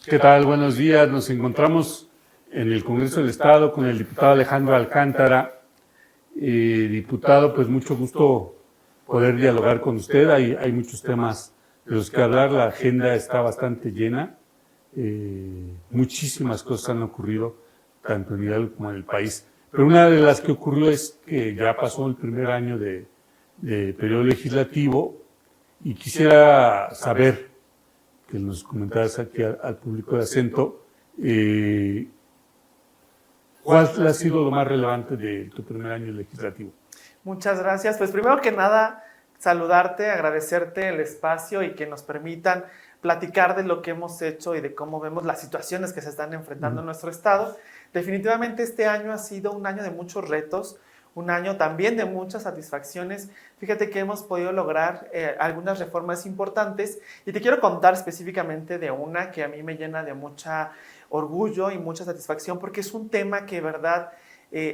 ¿Qué tal? Buenos días. Nos encontramos en el Congreso del Estado con el diputado Alejandro Alcántara. Diputado, pues mucho gusto poder dialogar con usted. Hay muchos temas de los que hablar. La agenda está bastante llena. Muchísimas cosas han ocurrido, tanto en Hidalgo como en el país. Pero una de las que ocurrió es que ya pasó el primer año de periodo legislativo y quisiera saber, que nos comentaras aquí al público de Acento, ¿cuál ha sido lo más relevante de tu primer año legislativo? Muchas gracias. Pues primero que nada, saludarte, agradecerte el espacio y que nos permitan platicar de lo que hemos hecho y de cómo vemos las situaciones que se están enfrentando en nuestro estado. Definitivamente este año ha sido un año de muchos retos, un año también de muchas satisfacciones. Fíjate que hemos podido lograr algunas reformas importantes y te quiero contar específicamente de una que a mí me llena de mucha orgullo y mucha satisfacción porque es un tema que, verdad,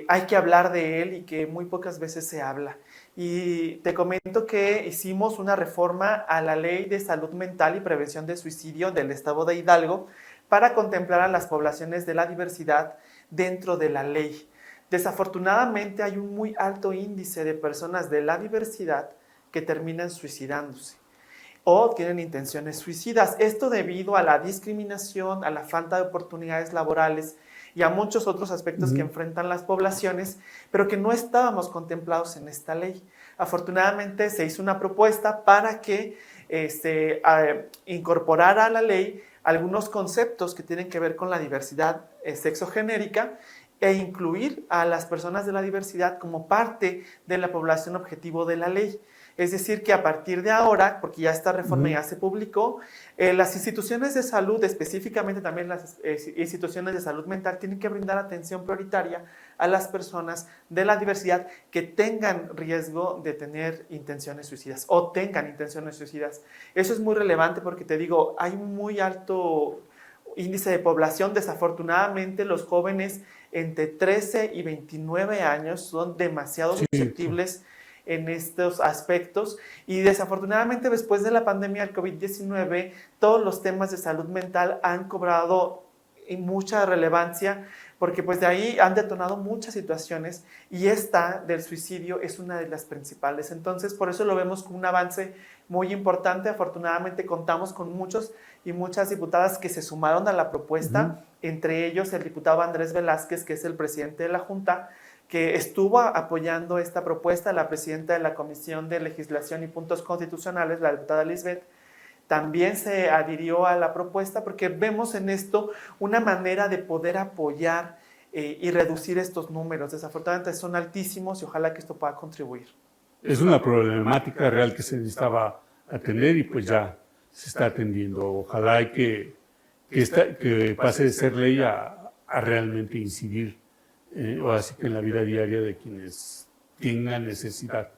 hay que hablar de él y que muy pocas veces se habla. Y te comento que hicimos una reforma a la Ley de Salud Mental y Prevención de Suicidio del Estado de Hidalgo para contemplar a las poblaciones de la diversidad dentro de la ley. Desafortunadamente hay un muy alto índice de personas de la diversidad que terminan suicidándose o tienen intenciones suicidas. Esto debido a la discriminación, a la falta de oportunidades laborales y a muchos otros aspectos que enfrentan las poblaciones, pero que no estábamos contemplados en esta ley. Afortunadamente se hizo una propuesta para que se incorporara a la ley algunos conceptos que tienen que ver con la diversidad sexogenérica e incluir a las personas de la diversidad como parte de la población objetivo de la ley. Es decir, que a partir de ahora, porque ya esta reforma ya se publicó, las instituciones de salud, específicamente también las instituciones de salud mental, tienen que brindar atención prioritaria a las personas de la diversidad que tengan riesgo de tener intenciones suicidas o tengan intenciones suicidas. Eso es muy relevante porque te digo, hay un muy alto índice de población. Desafortunadamente, los jóvenes entre 13 y 29 años son demasiado susceptibles en estos aspectos y desafortunadamente después de la pandemia del COVID-19 todos los temas de salud mental han cobrado mucha relevancia porque pues de ahí han detonado muchas situaciones y esta del suicidio es una de las principales. Entonces por eso lo vemos como un avance muy importante. Afortunadamente contamos con muchos y muchas diputadas que se sumaron a la propuesta, entre ellos el diputado Andrés Velázquez, que es el presidente de la Junta, que estuvo apoyando esta propuesta, la presidenta de la Comisión de Legislación y Puntos Constitucionales, la diputada Lisbeth, también se adhirió a la propuesta porque vemos en esto una manera de poder apoyar y reducir estos números. Desafortunadamente son altísimos y ojalá que esto pueda contribuir. Es una problemática real que se necesitaba atender y pues ya se está atendiendo. Ojalá que pase de ser ley a realmente incidir o así que en la vida diaria de quienes tengan necesidad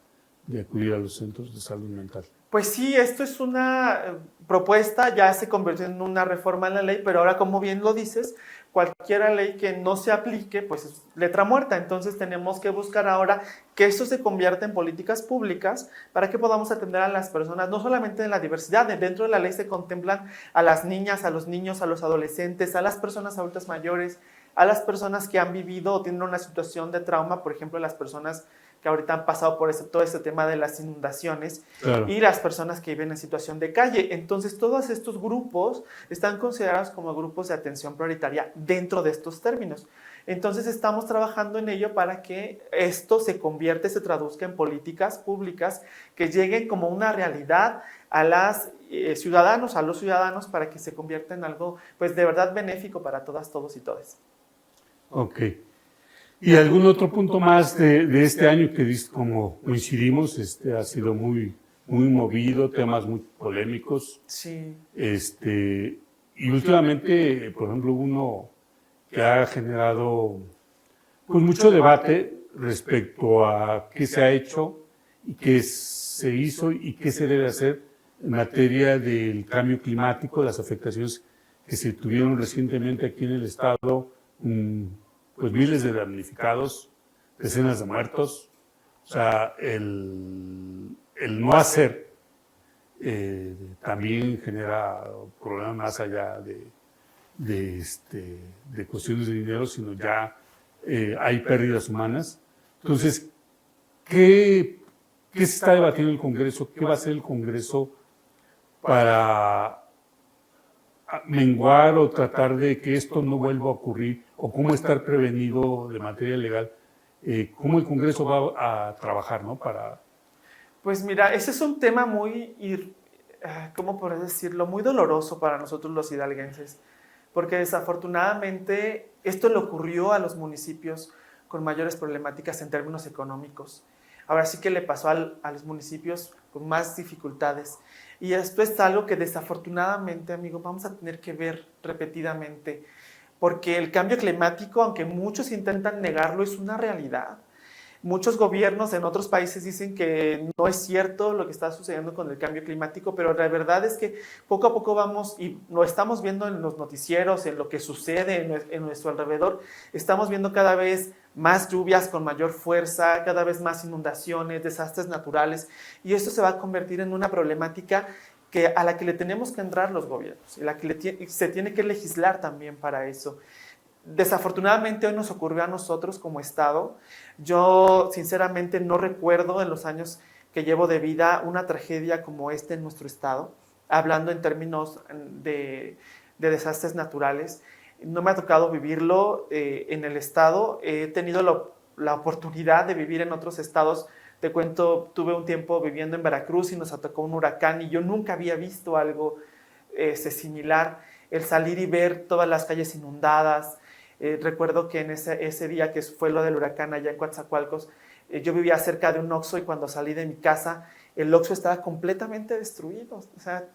de acudir a los centros de salud mental. Pues sí, esto es una propuesta, ya se convirtió en una reforma en la ley, pero ahora, como bien lo dices, cualquier ley que no se aplique, pues es letra muerta. Entonces tenemos que buscar ahora que esto se convierta en políticas públicas para que podamos atender a las personas, no solamente en la diversidad. Dentro de la ley se contemplan a las niñas, a los niños, a los adolescentes, a las personas adultas mayores, a las personas que han vivido o tienen una situación de trauma, por ejemplo, las personas que ahorita han pasado por todo este tema de las inundaciones, claro, y las personas que viven en situación de calle. Entonces, todos estos grupos están considerados como grupos de atención prioritaria dentro de estos términos. Entonces, estamos trabajando en ello para que esto se convierta, se traduzca en políticas públicas que lleguen como una realidad a las ciudadanos, a los ciudadanos, para que se convierta en algo, pues, de verdad benéfico para todas, todos y todes. Ok. ¿Y algún otro punto más de este año que, como coincidimos, ha sido muy movido, temas muy polémicos? Sí. Y últimamente, por ejemplo, uno que ha generado pues mucho debate respecto a qué se ha hecho y qué se hizo y qué se debe hacer en materia del cambio climático, las afectaciones que se tuvieron recientemente aquí en el estado, pues miles de damnificados, decenas de muertos. O sea, el no hacer también genera problemas más allá de cuestiones de dinero, sino ya hay pérdidas humanas. Entonces, ¿qué se está debatiendo en el Congreso? ¿Qué va a hacer el Congreso para menguar o tratar de que esto no vuelva a ocurrir? ¿O cómo estar prevenido de materia legal? ¿Cómo el Congreso va a trabajar, ¿no? Pues mira, ese es un tema muy, ¿cómo podría decirlo? Muy doloroso para nosotros los hidalguenses, porque desafortunadamente esto le ocurrió a los municipios con mayores problemáticas en términos económicos. Ahora sí que le pasó a los municipios con más dificultades. Y esto es algo que desafortunadamente, amigo, vamos a tener que ver repetidamente, porque el cambio climático, aunque muchos intentan negarlo, es una realidad. Muchos gobiernos en otros países dicen que no es cierto lo que está sucediendo con el cambio climático, pero la verdad es que poco a poco vamos, y lo estamos viendo en los noticieros, en lo que sucede en nuestro alrededor, estamos viendo cada vez más lluvias con mayor fuerza, cada vez más inundaciones, desastres naturales, y esto se va a convertir en una problemática a la que le tenemos que entrar los gobiernos, y la que se tiene que legislar también para eso. Desafortunadamente hoy nos ocurrió a nosotros como Estado. Yo sinceramente no recuerdo en los años que llevo de vida una tragedia como esta en nuestro Estado, hablando en términos de desastres naturales. No me ha tocado vivirlo en el Estado, he tenido la oportunidad de vivir en otros estados. Te cuento, tuve un tiempo viviendo en Veracruz y nos atacó un huracán y yo nunca había visto algo similar. El salir y ver todas las calles inundadas. Recuerdo que en ese día que fue lo del huracán allá en Coatzacoalcos, yo vivía cerca de un Oxxo y cuando salí de mi casa, el Oxxo estaba completamente destruido. O sea,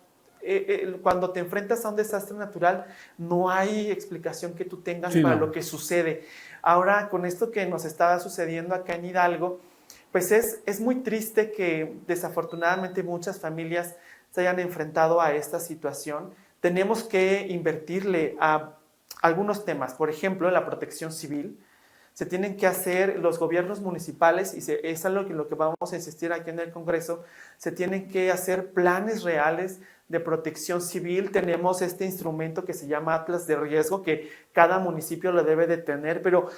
cuando te enfrentas a un desastre natural, no hay explicación que tú tengas para lo que sucede. Ahora, con esto que nos estaba sucediendo acá en Hidalgo, pues es muy triste que desafortunadamente muchas familias se hayan enfrentado a esta situación. Tenemos que invertirle a algunos temas, por ejemplo, en la protección civil. Se tienen que hacer los gobiernos municipales, y es algo en lo que vamos a insistir aquí en el Congreso, se tienen que hacer planes reales de protección civil. Tenemos este instrumento que se llama Atlas de Riesgo, que cada municipio lo debe de tener, pero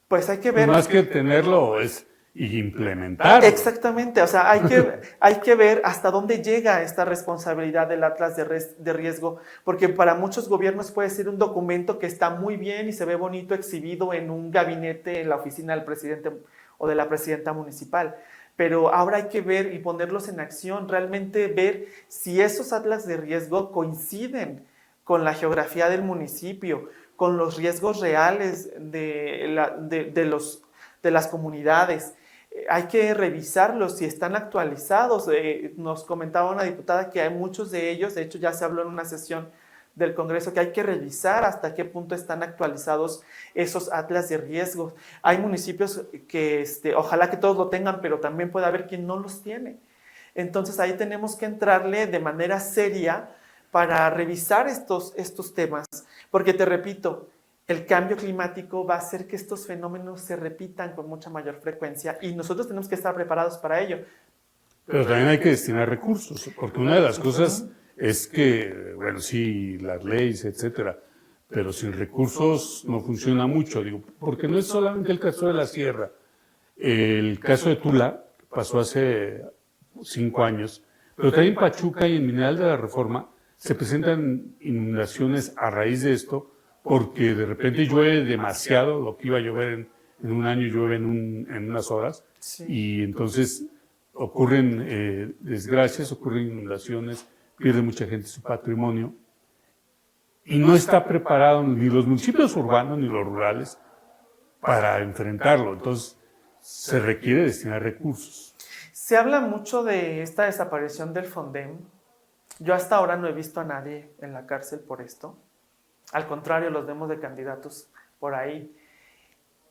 pues hay que ver... Más que tenerlo es implementarlo. Exactamente, o sea, hay que ver hasta dónde llega esta responsabilidad del Atlas de Riesgo, porque para muchos gobiernos puede ser un documento que está muy bien y se ve bonito exhibido en un gabinete en la oficina del presidente o de la presidenta municipal, pero ahora hay que ver y ponerlos en acción, realmente ver si esos Atlas de Riesgo coinciden con la geografía del municipio, con los riesgos reales de las comunidades. Hay que revisarlos si están actualizados. Nos comentaba una diputada que hay muchos de ellos, de hecho ya se habló en una sesión del Congreso, que hay que revisar hasta qué punto están actualizados esos atlas de riesgo. Hay municipios que ojalá que todos lo tengan, pero también puede haber quien no los tiene. Entonces ahí tenemos que entrarle de manera seria para revisar estos temas, porque te repito, el cambio climático va a hacer que estos fenómenos se repitan con mucha mayor frecuencia y nosotros tenemos que estar preparados para ello. Pero también hay que destinar recursos, porque una de las cosas es que, bueno, sí, las leyes, etcétera, pero sin recursos no funciona mucho, digo, porque no es solamente el caso de la sierra. El caso de Tula pasó hace 5 años, pero también en Pachuca y en Mineral de la Reforma se presentan inundaciones a raíz de esto, porque de repente llueve demasiado, lo que iba a llover en un año llueve en unas horas, sí. Y entonces ocurren desgracias, ocurren inundaciones, pierde mucha gente su patrimonio, y no está preparado ni los municipios urbanos ni los rurales para enfrentarlo. Entonces se requiere destinar recursos. Se habla mucho de esta desaparición del Fondem. Yo hasta ahora no he visto a nadie en la cárcel por esto. Al contrario, los vemos de candidatos por ahí.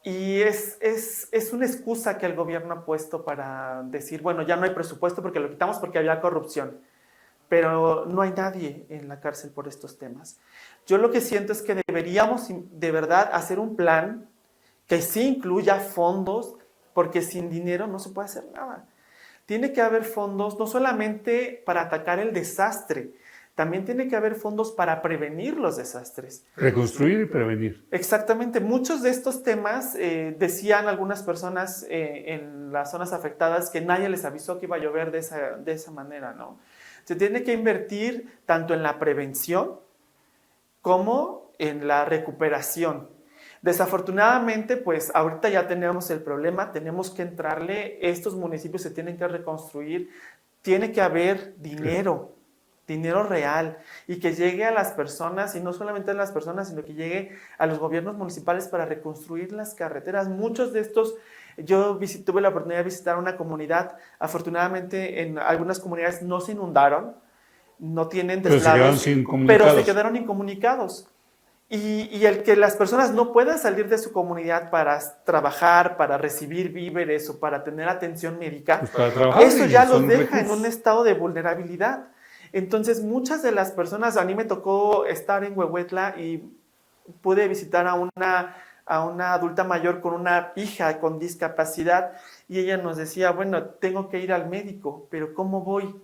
Y es una excusa que el gobierno ha puesto para decir, bueno, ya no hay presupuesto porque lo quitamos porque había corrupción. Pero no hay nadie en la cárcel por estos temas. Yo lo que siento es que deberíamos de verdad hacer un plan que sí incluya fondos, porque sin dinero no se puede hacer nada. Tiene que haber fondos no solamente para atacar el desastre, también tiene que haber fondos para prevenir los desastres. Reconstruir y prevenir. Exactamente. Muchos de estos temas, decían algunas personas en las zonas afectadas que nadie les avisó que iba a llover de esa manera, ¿no? Se tiene que invertir tanto en la prevención como en la recuperación. Desafortunadamente, pues ahorita ya tenemos el problema, tenemos que entrarle, estos municipios se tienen que reconstruir, tiene que haber dinero, dinero real, y que llegue a las personas, y no solamente a las personas, sino que llegue a los gobiernos municipales para reconstruir las carreteras. Muchos de estos, yo tuve la oportunidad de visitar una comunidad, afortunadamente en algunas comunidades no se inundaron, no tienen deslaves, pero se quedaron incomunicados. Y el que las personas no puedan salir de su comunidad para trabajar, para recibir víveres o para tener atención médica, pues para trabajar, eso ya los deja recursos en un estado de vulnerabilidad. Entonces, muchas de las personas, a mí me tocó estar en Huehuetla y pude visitar a una adulta mayor con una hija con discapacidad y ella nos decía, bueno, tengo que ir al médico, pero ¿cómo voy?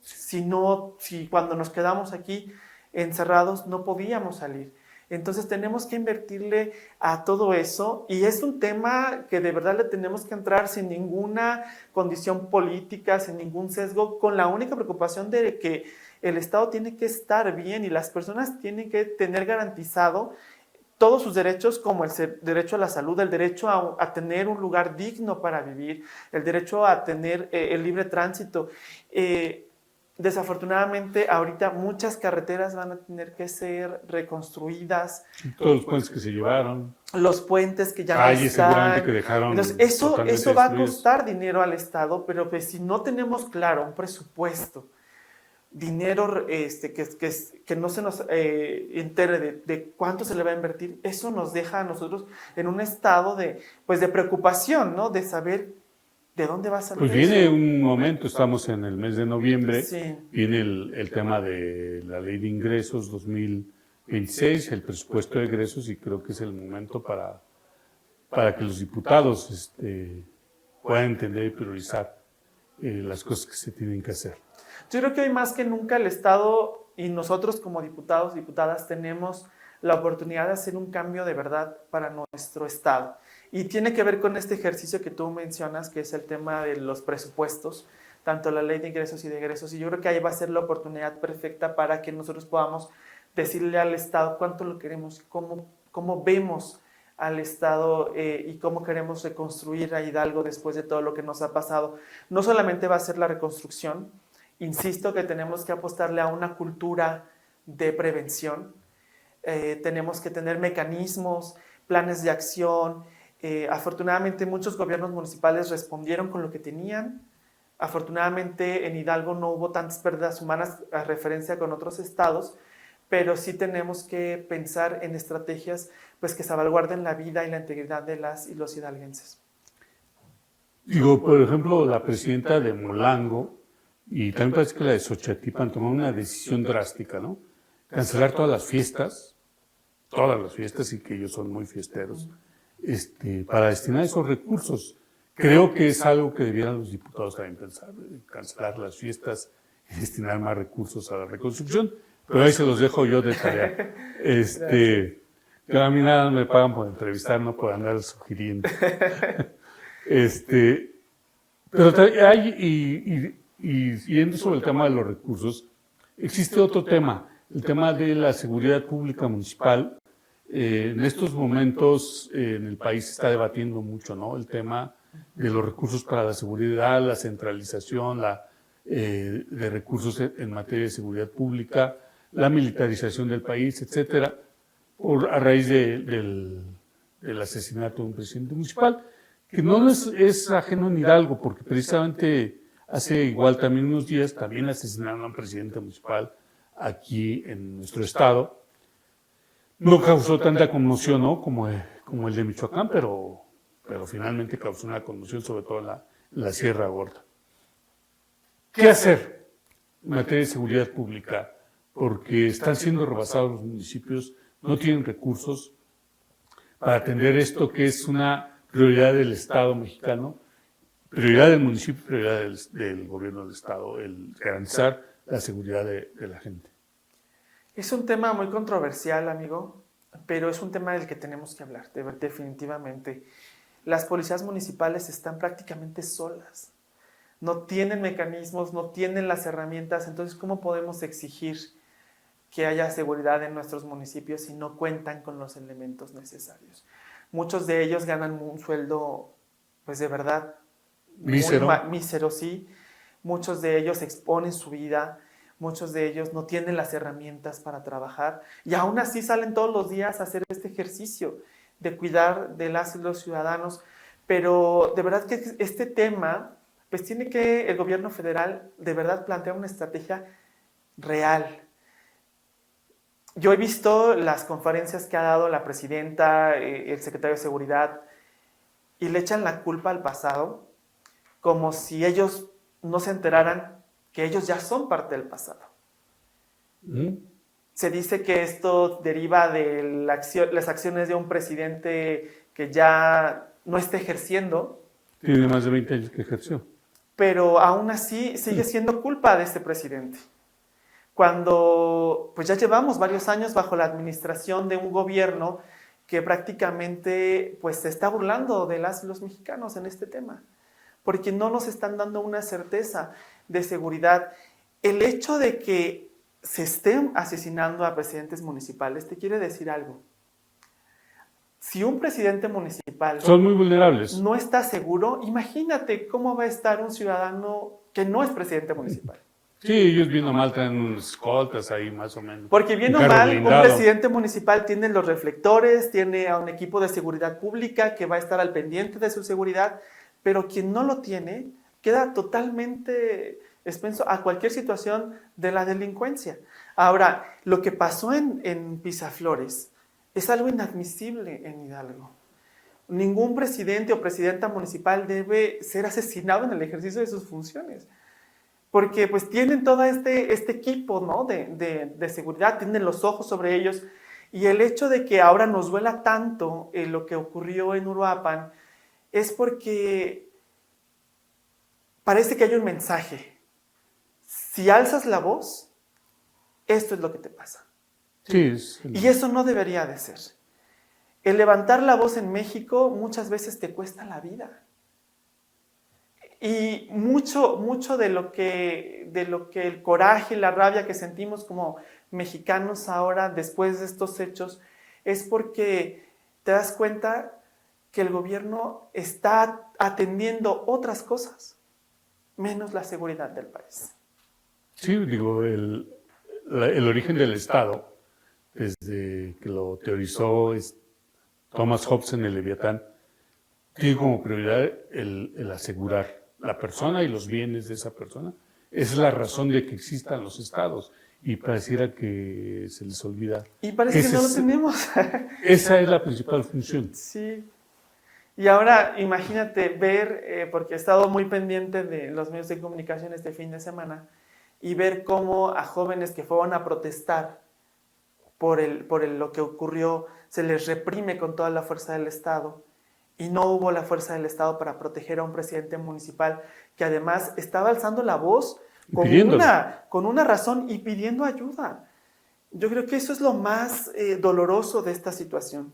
Si cuando nos quedamos aquí encerrados no podíamos salir. Entonces tenemos que invertirle a todo eso y es un tema que de verdad le tenemos que entrar sin ninguna condición política, sin ningún sesgo, con la única preocupación de que el Estado tiene que estar bien y las personas tienen que tener garantizado todos sus derechos, como el derecho a la salud, el derecho a tener un lugar digno para vivir, el derecho a tener el libre tránsito. Desafortunadamente, ahorita muchas carreteras van a tener que ser reconstruidas. Todos los puentes que se llevaron. Los puentes que ya no están. Seguramente que dejaron. Entonces, eso va a costar dinero al Estado, pero pues si no tenemos claro un presupuesto, dinero que no se nos entere de cuánto se le va a invertir, eso nos deja a nosotros en un estado de preocupación, ¿no? De saber ¿de dónde va a salir? Pues viene eso? Un momento, estamos en el mes de noviembre, sí. Viene el tema de la Ley de Ingresos 2026, el presupuesto de egresos, y creo que es el momento para que los diputados puedan entender y priorizar las cosas que se tienen que hacer. Yo creo que hoy más que nunca el Estado y nosotros como diputados y diputadas tenemos la oportunidad de hacer un cambio de verdad para nuestro Estado. Y tiene que ver con este ejercicio que tú mencionas, que es el tema de los presupuestos, tanto la ley de ingresos y de egresos. Y yo creo que ahí va a ser la oportunidad perfecta para que nosotros podamos decirle al Estado cuánto lo queremos, cómo vemos al Estado y cómo queremos reconstruir a Hidalgo después de todo lo que nos ha pasado. No solamente va a ser la reconstrucción, insisto que tenemos que apostarle a una cultura de prevención, tenemos que tener mecanismos, planes de acción. Afortunadamente muchos gobiernos municipales respondieron con lo que tenían. Afortunadamente en Hidalgo no hubo tantas pérdidas humanas a referencia con otros estados, pero sí tenemos que pensar en estrategias pues, que salvaguarden la vida y la integridad de las y los hidalguenses. Digo, por ejemplo, la presidenta de Molango y también parece que la de Xochatipan tomaron una decisión drástica, ¿no? Cancelar todas las fiestas, y que ellos son muy fiesteros, para destinar esos recursos. Creo que es algo que debieran los diputados también pensar, cancelar las fiestas y destinar más recursos a la reconstrucción, pero ahí se los dejo yo de tarea. Yo a mí nada me pagan por entrevistar, no por andar sugiriendo. Pero hay, y yendo sobre el tema de los recursos, existe otro tema, el tema de la seguridad pública municipal. En estos momentos en el país se está debatiendo mucho, ¿no? El tema de los recursos para la seguridad, la centralización de recursos en materia de seguridad pública, la militarización del país, etcétera, a raíz del asesinato de un presidente municipal, que no es ajeno en Hidalgo, porque precisamente hace igual también unos días también asesinaron a un presidente municipal aquí en nuestro estado. No causó tanta conmoción, ¿no? como el de Michoacán, pero finalmente causó una conmoción, sobre todo en la Sierra Gorda. ¿Qué hacer en materia de seguridad pública? Porque están siendo rebasados los municipios, no tienen recursos para atender esto que es una prioridad del Estado mexicano, prioridad del municipio, prioridad del gobierno del Estado, el garantizar la seguridad de la gente. Es un tema muy controversial, amigo, pero es un tema del que tenemos que hablar, definitivamente. Las policías municipales están prácticamente solas. No tienen mecanismos, no tienen las herramientas. Entonces, ¿cómo podemos exigir que haya seguridad en nuestros municipios si no cuentan con los elementos necesarios? Muchos de ellos ganan un sueldo, pues de verdad, Mísero. mísero, sí. Muchos de ellos exponen su vida, muchos de ellos no tienen las herramientas para trabajar y aún así salen todos los días a hacer este ejercicio de cuidar de las y los ciudadanos. Pero de verdad que este tema, pues tiene que el gobierno federal de verdad plantear una estrategia real. Yo he visto las conferencias que ha dado la presidenta, el secretario de Seguridad, y le echan la culpa al pasado, como si ellos no se enteraran que ellos ya son parte del pasado. Se dice que esto deriva de las acciones de un presidente que ya no está ejerciendo. Tiene más de 20 años que ejerció. Pero aún así sigue siendo culpa de este presidente. Cuando pues ya llevamos varios años bajo la administración de un gobierno que prácticamente pues se está burlando de las y los mexicanos en este tema, porque no nos están dando una certeza de seguridad. El hecho de que se estén asesinando a presidentes municipales te quiere decir algo. Si un presidente municipal son muy vulnerables, no está seguro, imagínate cómo va a estar un ciudadano que no es presidente municipal. Sí, ellos bien o mal traen unos escoltas ahí más o menos. Porque bien o mal, blindado. Un presidente municipal tiene los reflectores, tiene a un equipo de seguridad pública que va a estar al pendiente de su seguridad, pero quien no lo tiene queda totalmente expenso a cualquier situación de la delincuencia. Ahora, lo que pasó en Pisaflores es algo inadmisible en Hidalgo. Ningún presidente o presidenta municipal debe ser asesinado en el ejercicio de sus funciones, porque pues tienen todo este equipo, ¿no? de seguridad, tienen los ojos sobre ellos, y el hecho de que ahora nos duela tanto lo que ocurrió en Uruapan es porque parece que hay un mensaje. Si alzas la voz, esto es lo que te pasa. Sí, y eso no debería de ser. El levantar la voz en México muchas veces te cuesta la vida. Y mucho de lo que el coraje y la rabia que sentimos como mexicanos ahora después de estos hechos es porque te das cuenta que el gobierno está atendiendo otras cosas, menos la seguridad del país. Sí, digo, el origen del Estado, desde que lo teorizó Thomas Hobbes en el Leviatán, tiene como prioridad el asegurar la persona y los bienes de esa persona. Esa es la razón de que existan los estados y pareciera que se les olvida. Y parece que no lo tenemos. Esa es la principal función. Sí. Y ahora imagínate ver, porque he estado muy pendiente de los medios de comunicación este fin de semana, y ver cómo a jóvenes que fueron a protestar por lo que ocurrió, se les reprime con toda la fuerza del Estado, y no hubo la fuerza del Estado para proteger a un presidente municipal que además estaba alzando la voz con una razón y pidiendo ayuda. Yo creo que eso es lo más doloroso de esta situación,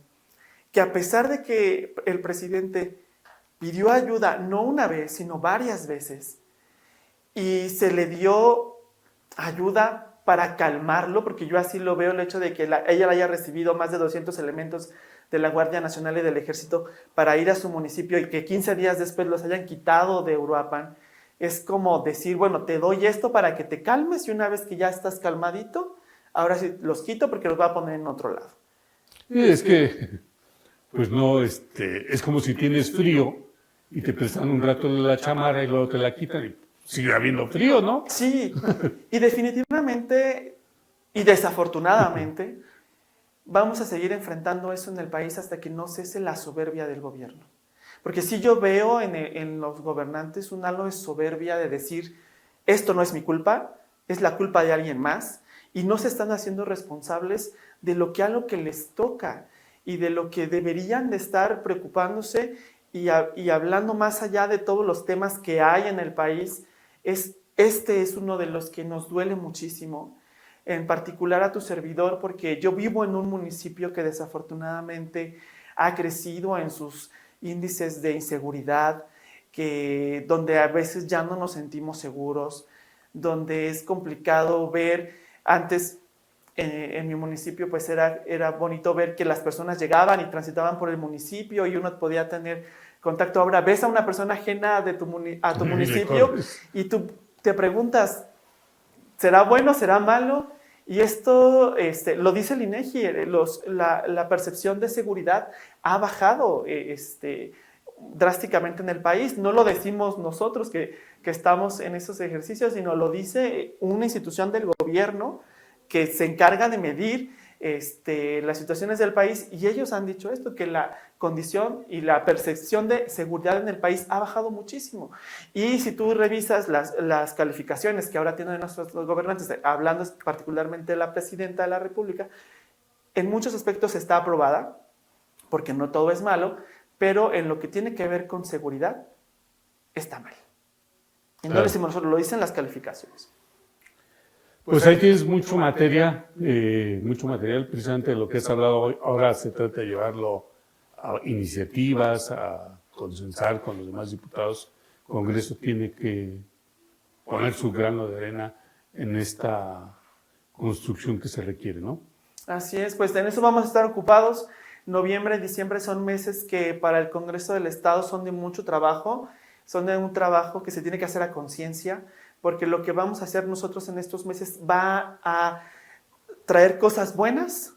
que a pesar de que el presidente pidió ayuda no una vez, sino varias veces, y se le dio ayuda para calmarlo, porque yo así lo veo, el hecho de que ella haya recibido más de 200 elementos de la Guardia Nacional y del Ejército para ir a su municipio y que 15 días después los hayan quitado de Uruapan, es como decir, bueno, te doy esto para que te calmes y una vez que ya estás calmadito, ahora sí los quito porque los voy a poner en otro lado. Sí, es que, pues no, es como si tienes frío y te prestan un rato la chamarra y luego te la quitan y sigue habiendo frío, ¿no? Sí, y definitivamente y desafortunadamente vamos a seguir enfrentando eso en el país hasta que no cese la soberbia del gobierno. Porque sí yo veo en los gobernantes un halo de soberbia de decir, esto no es mi culpa, es la culpa de alguien más, y no se están haciendo responsables de lo que algo que les toca y de lo que deberían de estar preocupándose y hablando más allá de todos los temas que hay en el país. Este es uno de los que nos duele muchísimo, en particular a tu servidor, porque yo vivo en un municipio que desafortunadamente ha crecido en sus índices de inseguridad, donde a veces ya no nos sentimos seguros, donde es complicado ver. Antes en mi municipio pues era bonito ver que las personas llegaban y transitaban por el municipio y uno podía tener contacto. Ahora ves a una persona ajena a tu municipio y tú te preguntas, ¿será bueno, será malo? Y esto lo dice el INEGI, la percepción de seguridad ha bajado drásticamente en el país. No lo decimos nosotros que estamos en esos ejercicios, sino lo dice una institución del gobierno que se encarga de medir las situaciones del país, y ellos han dicho esto, que la condición y la percepción de seguridad en el país ha bajado muchísimo. Y si tú revisas las calificaciones que ahora tienen nuestros gobernantes, hablando particularmente de la presidenta de la República, en muchos aspectos está aprobada, porque no todo es malo, pero en lo que tiene que ver con seguridad, está mal. Y no lo decimos nosotros, lo dicen las calificaciones. Pues ahí tienes mucho material, precisamente de lo que has hablado hoy. Ahora se trata de llevarlo a iniciativas, a consensar con los demás diputados. El Congreso tiene que poner su grano de arena en esta construcción que se requiere, ¿no? Así es, pues en eso vamos a estar ocupados. Noviembre y diciembre son meses que para el Congreso del Estado son de mucho trabajo, son de un trabajo que se tiene que hacer a conciencia, porque lo que vamos a hacer nosotros en estos meses va a traer cosas buenas,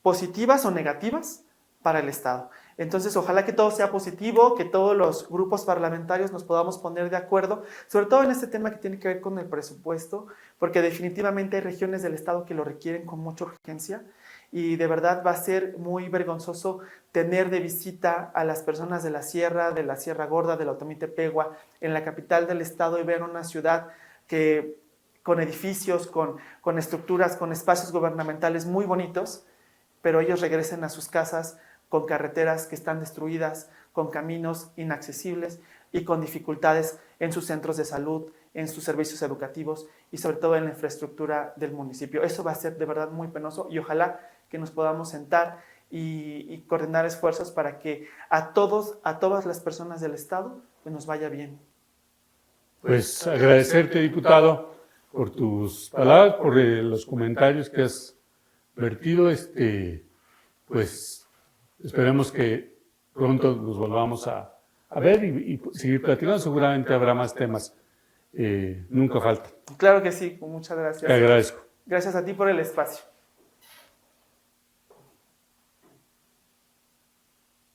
positivas o negativas para el Estado. Entonces, ojalá que todo sea positivo, que todos los grupos parlamentarios nos podamos poner de acuerdo, sobre todo en este tema que tiene que ver con el presupuesto, porque definitivamente hay regiones del Estado que lo requieren con mucha urgencia, y de verdad va a ser muy vergonzoso tener de visita a las personas de la Sierra Gorda, de la Otomí-Tepegua, en la capital del Estado, y ver una ciudad que con edificios, con estructuras, con espacios gubernamentales muy bonitos, pero ellos regresen a sus casas con carreteras que están destruidas, con caminos inaccesibles y con dificultades en sus centros de salud, en sus servicios educativos y sobre todo en la infraestructura del municipio. Eso va a ser de verdad muy penoso, y ojalá que nos podamos sentar y coordinar esfuerzos para que a todas las personas del Estado pues nos vaya bien. Pues agradecerte, diputado, por tus palabras, por los comentarios que has vertido. Pues esperemos que pronto nos volvamos a ver y seguir platicando. Seguramente habrá más temas. Nunca falta. Claro que sí, muchas gracias. Te agradezco. Gracias a ti por el espacio.